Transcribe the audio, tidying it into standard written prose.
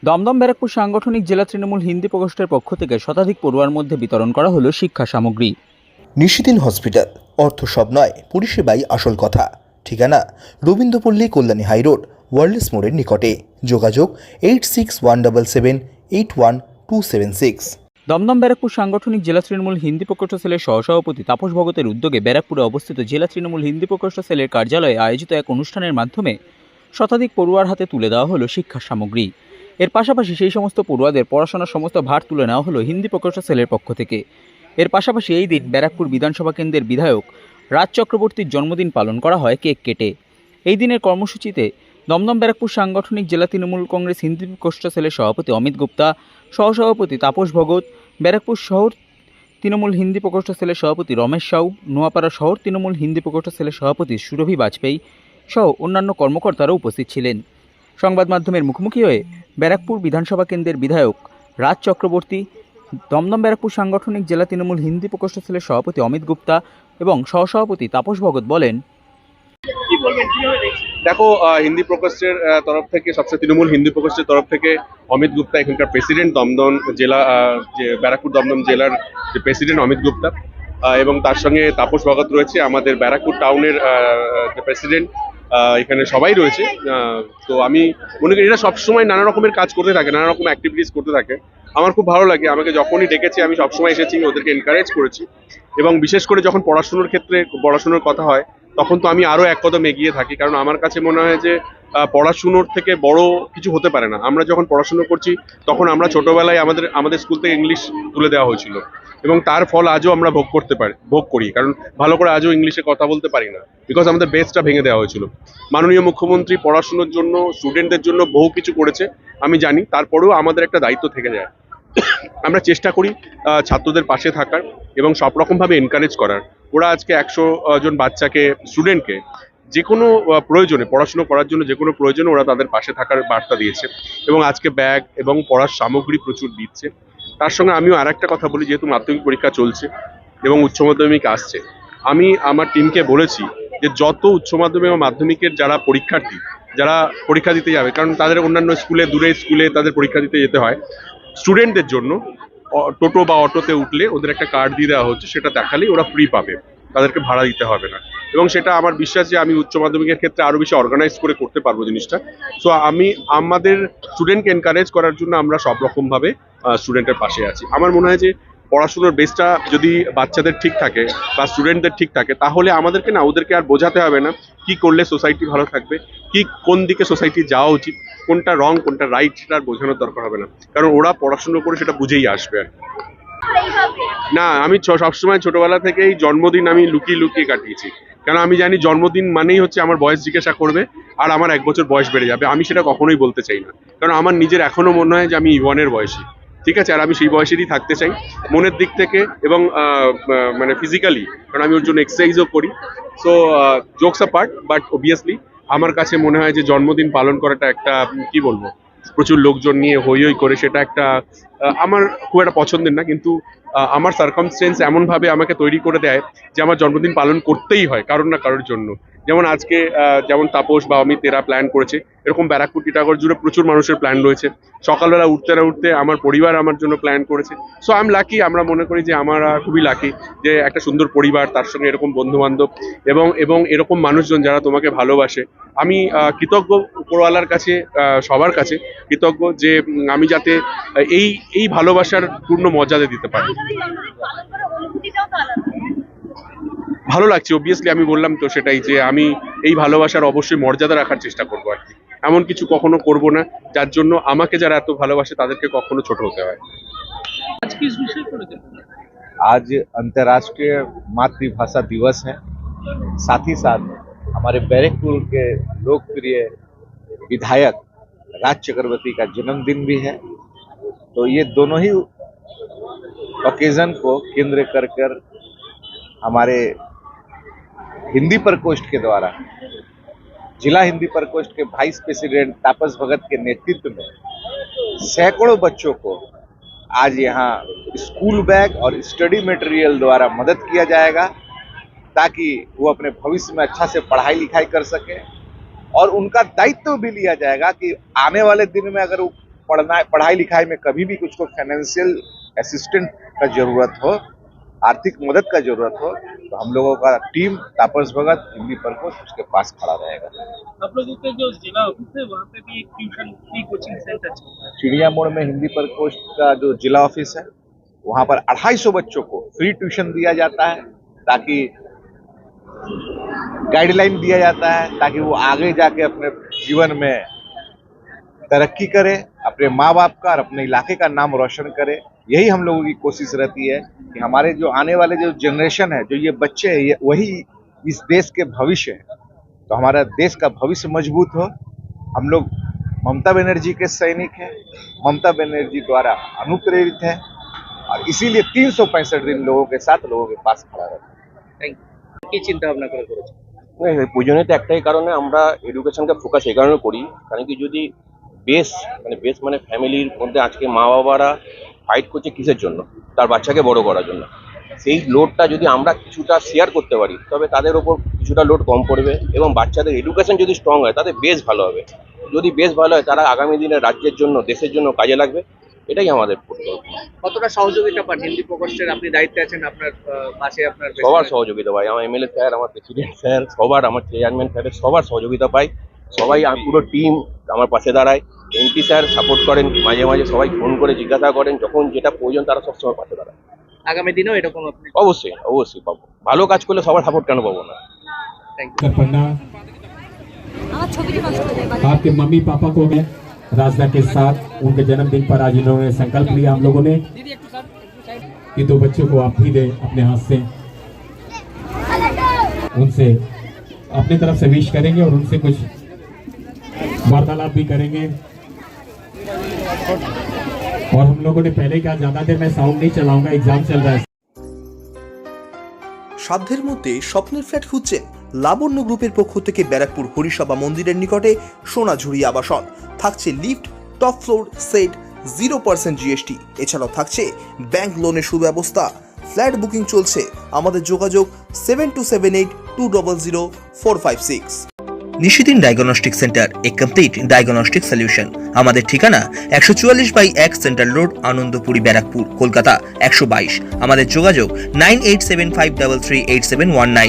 দমদম ব্যারাকপুর সাংগঠনিক জেলা তৃণমূল হিন্দি প্রকোষ্ঠের পক্ষ থেকে শতাধিক পড়ুয়ার মধ্যে বিতরণ করা হলো শিক্ষা সামগ্রী। নিশিদিন হসপিটাল, অর্থ সব নয়, পরিষেবাই আসল কথা। ঠিকানা রবীন্দ্রপল্লী, কল্যাণী হাইরোড, ওয়ার্ল্ডস মোড়ের নিকটে। যোগাযোগ 8617778276। দমদম ব্যারাকপুর সাংগঠনিক জেলা তৃণমূল হিন্দি প্রকোষ্ঠ সেলের সহসভাপতি তাপস ভগতের উদ্যোগে ব্যারাকপুরে অবস্থিত জেলা তৃণমূল হিন্দি প্রকোষ্ঠ সেলের কার্যালয়ে আয়োজিত এক অনুষ্ঠানের মাধ্যমে শতাধিক পড়ুয়ার হাতে তুলে দেওয়া হলো শিক্ষা সামগ্রী। এর পাশাপাশি সেই সমস্ত পড়ুয়াদের পড়াশোনার সমস্ত ভার তুলে নেওয়া হলো হিন্দি প্রকোষ্ঠ সেলের পক্ষ থেকে। এর পাশাপাশি এই দিন ব্যারাকপুর বিধানসভা কেন্দ্রের বিধায়ক রাজ চক্রবর্তীর জন্মদিন পালন করা হয় কেক কেটে। এই দিনের কর্মসূচিতে দমদম ব্যারাকপুর সাংগঠনিক জেলা তৃণমূল কংগ্রেস হিন্দি প্রকোষ্ঠ সেলের সভাপতি অমিত গুপ্তা, সহসভাপতি তাপস ভগত, ব্যারাকপুর শহর তৃণমূল হিন্দি প্রকোষ্ঠ সেলের সভাপতি রমেশ সাউ, নোয়াপাড়া শহর তৃণমূল হিন্দি প্রকোষ্ঠ সেলের সভাপতি সুরভি বাজপেয়ী সহ অন্যান্য কর্মকর্তারা উপস্থিত ছিলেন। সংবাদ মাধ্যমের মুখোমুখি হয়ে ব্যারাকপুর বিধানসভা কেন্দ্রের বিধায়ক রাজ চক্রবর্তী, দমদম ব্যারাকপুর সাংগঠনিক জেলা তৃণমূল হিন্দি প্রকোষ্ঠ সেলের সভাপতি অমিত গুপ্তা এবং সহসভাপতি তাপস ভগত বলেন, দেখো, হিন্দি প্রকোষ্ঠের তরফ থেকে সবচেয়ে তৃণমূল হিন্দি প্রকোষ্ঠের তরফ থেকে অমিত গুপ্তা এখানকার প্রেসিডেন্ট, দমদম জেলা যে ব্যারাকপুর দমদম জেলার যে প্রেসিডেন্ট অমিত গুপ্তা, এবং তার সঙ্গে তাপস ভগত রয়েছে, আমাদের ব্যারাকপুর টাউনের যে প্রেসিডেন্ট, এখানে সবাই রয়েছে। তো আমি মনে করি এরা সবসময় নানা রকমের কাজ করতে থাকে, নানা রকম অ্যাক্টিভিটিস করতে থাকে। আমার খুব ভালো লাগে, আমাকে যখনই ডেকেছে আমি সবসময় এসেছি, ওদেরকে এনকারেজ করেছি। এবং বিশেষ করে যখন পড়াশুনোর কথা হয় তখন তো আমি আরো এক কদম এগিয়ে থাকি, কারণ আমার কাছে মনে হয় যে পড়াশুনোর থেকে বড় কিছু হতে পারে না। আমরা যখন পড়াশুনো করছি তখন আমরা ছোটবেলায় আমাদের স্কুল থেকে ইংলিশ তুলে দেওয়া হয়েছিল, এবং তার ফল আজও আমরা ভোগ করি, কারণ ভালো করে আজও ইংলিশে কথা বলতে পারি না, বিকজ আমাদের বেসটা ভেঙে দেওয়া হয়েছিল। মাননীয় মুখ্যমন্ত্রী পড়াশুনোর জন্য, স্টুডেন্টদের জন্য বহু কিছু করেছে, আমি জানি। তারপরেও আমাদের একটা দায়িত্ব থেকে যায়, আমরা চেষ্টা করি ছাত্রদের পাশে থাকার এবং সব রকমভাবে এনকারেজ করার। ওরা আজকে 100 জন স্টুডেন্টকে যে কোনো প্রয়োজনে, পড়াশুনো করার জন্য যে কোনো প্রয়োজনে ওরা তাদের পাশে থাকার বার্তা দিয়েছে, এবং আজকে ব্যাগ এবং পড়ার সামগ্রী প্রচুর দিচ্ছে। তার সঙ্গে আমিও আর একটা কথা বলি, যেহেতু মাধ্যমিক পরীক্ষা চলছে এবং উচ্চ মাধ্যমিক আসছে, আমি আমার টিমকে বলেছি যে যত উচ্চ মাধ্যমিক এবং মাধ্যমিকের যারা পরীক্ষার্থী, যারা পরীক্ষা দিতে যাবে, কারণ তাদের অন্যান্য স্কুলে, দূরের স্কুলে তাদের পরীক্ষা দিতে যেতে হয়, স্টুডেন্টদের জন্য টোটো বা অটোতে উঠলে ওদের একটা কার্ড দিয়ে দেওয়া হচ্ছে, সেটা দেখালেই ওরা ফ্রি পাবে, তাদেরকে ভাড়া দিতে হবে না। এবং সেটা আমার বিশ্বাস যে আমি উচ্চ মাধ্যমিকের ক্ষেত্রে আরো বেশি অর্গানাইজ করে করতে পারবো জিনিসটা। সো আমি আমাদের স্টুডেন্টকে এনকারেজ করার জন্য আমরা সব রকম ভাবে স্টুডেন্টের পাশে আছি। আমার মনে হয় যে পড়াশোনার বেসটা যদি বাচ্চাদের ঠিক থাকে বা স্টুডেন্টদের ঠিক থাকে, তাহলে আমাদেরকে না ওদেরকে আর বোঝাতে হবে না কি করলে সোসাইটি ভালো থাকবে, কোন দিকে সোসাইটি যাওয়া উচিত, কোনটা রং কোনটা রাইট, সেটা আর বোঝানোর দরকার হবে না, কারণ ওরা পড়াশুনো করে সেটা বুঝেই আসবে। না, আমি সবসময় ছোটবেলা থেকেই জন্মদিন আমি লুকিয়ে লুকিয়ে কাটিয়েছি, কারণ আমি জানি জন্মদিন মানেই হচ্ছে আমার বয়স জিজ্ঞাসা করবে আর আমার 1 বছর বয়স বেড়ে যাবে। আমি সেটা কখনোই বলতে চাই না, কারণ আমার নিজের এখনো মনে হয় যে আমি ইভনের বয়সী, ঠিক আছে, আর আমি সেই বয়সেরই থাকতে চাই মনের দিক থেকে এবং মানে ফিজিক্যালি, কারণ আমি ওর জন্য এক্সারসাইজও করি। So jokes apart, but obviously আমার কাছে মনে হয় যে জন্মদিন পালন করাটা একটা কি বলবো, প্রচুর লোকজন নিয়ে হই হই করে, সেটা একটা আমার খুব একটা পছন্দের না। কিন্তু আমার সার্কামস্টেন্স এমনভাবে আমাকে তৈরি করে দেয় যে আমার জন্মদিন পালন করতেই হয় কারোর না কারোর জন্য। যেমন আজকে যেমন তাপস বা অমিত এরা প্ল্যান করেছে, এরকম ব্যারাকপুর টিটাগড় জুড়ে প্রচুর মানুষের প্ল্যান রয়েছে। সকালবেলা উঠতে না উঠতে আমার পরিবার আমার জন্য প্ল্যান করেছে। সো আই এম লাকি, আমরা মনে করি যে আমরা খুবই লাকি যে একটা সুন্দর পরিবার, তার সঙ্গে এরকম বন্ধু বান্ধব এবং এরকম মানুষজন যারা তোমাকে ভালোবাসে। আমি কৃতজ্ঞ উপরওয়ালার কাছে, সবার কাছে কৃতজ্ঞ যে আমি যাতে এই ভালোবাসার পূর্ণ মর্যাদা দিতে পারি। ভালো লাগছে, অবভিয়াসলি আমি বললাম তো সেটাই, যে আমি এই ভালোবাসার অবশ্যই মর্যাদা রাখার চেষ্টা করবো আর কি। এমন কিছু কখনো করব না যার জন্য আমাকে যারা এত ভালোবাসে তাদেরকে কখনো ছোট হতে হয়। आज अंतर्राष्ट्रीय मातृभाषा दिवस है। साथ ही साथ हमारे बैरकपुर के लोकप्रिय विधायक राज चक्रवर्ती का जन्मदिन भी है। तो ये दोनों ही ओकेजन को केंद्र कर हमारे हिंदी प्रकोष्ठ के द्वारा जिला हिंदी प्रकोष्ठ के वाइस प्रेसिडेंट तापस भगत के नेतृत्व में सैकड़ों बच्चों को आज यहाँ स्कूल बैग और स्टडी मटेरियल द्वारा मदद किया जाएगा, ताकि वो अपने भविष्य में अच्छा से पढ़ाई लिखाई कर सके। और उनका दायित्व भी लिया जाएगा कि आने वाले दिन में अगर वो पढ़ाई लिखाई में कभी भी कुछ को फाइनेंशियल असिस्टेंट का जरूरत हो, आर्थिक मदद का जरूरत हो, तो हम लोगों का टीम तापस भगत हिंदी प्रकोष्ठ उसके पास खड़ा रहेगा। आप लोगों के जो जिला ऑफिस है वहाँ पे भी एक ट्यूशन फ्री कोचिंग सेंटर चलता है। चिड़िया मोड़ में हिंदी प्रकोष्ठ का जो जिला ऑफिस है वहाँ पर 250 बच्चों को फ्री ट्यूशन दिया जाता है, ताकि गाइडलाइन दिया जाता है ताकि वो आगे जाके अपने जीवन में तरक्की करे, अपने माँ बाप का और अपने इलाके का नाम रोशन करे। यही हम लोगों की कोशिश रहती है कि हमारे जो आने वाले जो जनरेशन है, जो ये बच्चे हैं, ये वही इस देश के भविष्य है। तो हमारा देश का भविष्य मजबूत हो। हम लोग ममता बनर्जी के सैनिक हैं, ममता बनर्जी द्वारा अनुप्रेरित है और इसीलिए 365 दिन लोगों के साथ, लोगों के पास खड़ा रहता है। কি চিন্তা ভাবনা করে করেছে? প্রয়োজনীয়তা একটাই কারণে আমরা এডুকেশনকে ফোকাস এই কারণে করি, কারণ কি যদি বেস মানে ফ্যামিলির মধ্যে আজকে মা বাবারা ফাইট করছে কিসের জন্য, তার বাচ্চাকে বড় করার জন্য, সেই লোডটা যদি আমরা কিছুটা শেয়ার করতে পারি তবে তাদের ওপর কিছুটা লোড কম পড়বে এবং বাচ্চাদের এডুকেশন যদি স্ট্রং হয় তাদের বেস ভালো হবে। যদি বেস ভালো হয় তারা আগামী দিনে রাজ্যের জন্য, দেশের জন্য কাজে লাগবে। এটাই আমাদের পরিকল্পনা। কতটা সহযোগিতা পান হিন্দি প্রকোষ্ঠের? আপনি দায়িত্বে আছেন, আপনার পাশে আপনার সবার সহযোগিতা পাই, আমার এমএলএ স্যার, আমার প্রেসিডেন্ট স্যার, সবার, আমার চেয়ারম্যান স্যারের সবার সহযোগিতা পাই। সবাই পুরো টিম আমার পাশে দাঁড়ায়। এমপি স্যার সাপোর্ট করেন, মাঝে মাঝে সবাই ফোন করে জিজ্ঞাসা করেন, যখন যেটা প্রয়োজন তারা সবসময় পাশে দাঁড়ায়। আগামী দিনেও এরকম আপনি? অবশ্যই অবশ্যই পাবো, ভালো কাজ করলে সবার সাপোর্ট কেন পাবো না। पन्ना आपके मम्मी पापा को मैं राजदा के साथ उनके जन्मदिन पर आज इन्होंने संकल्प लिया हम लोगों ने कि 2 बच्चों को आप भी दे अपने हाथ से, उनसे अपने तरफ से विश करेंगे और उनसे कुछ वार्तालाप भी करेंगे। और हम लोगों ने पहले कहा ज्यादा देर मैं साउंड नहीं चलाऊंगा, एग्जाम चल रहा है। সাধ্যের মধ্যে স্বপ্নের ফ্ল্যাট খুঁজছেন? লাবণ্য গ্রুপের পক্ষ থেকে ব্যারাকপুর হরিসভা মন্দিরের নিকটে সোনাঝুরি আবাসন। থাকছে lift, top floor, set, 0% GST. এছাড়াও থাকছে ব্যাংক লোনের সুব্যবস্থা। ফ্ল্যাট বুকিং চলছে। আমাদের যোগাযোগ 7278200456। নিশিদিন ডায়াগনস্টিক সেন্টার, এ কমপ্লিট ডায়াগনস্টিক সলিউশন। আমাদের ঠিকানা 144/1 সেন্ট্রাল রোড, আনন্দপুরি, ব্যারাকপুর, কলকাতা 122। আমাদের যোগাযোগ 9875338719।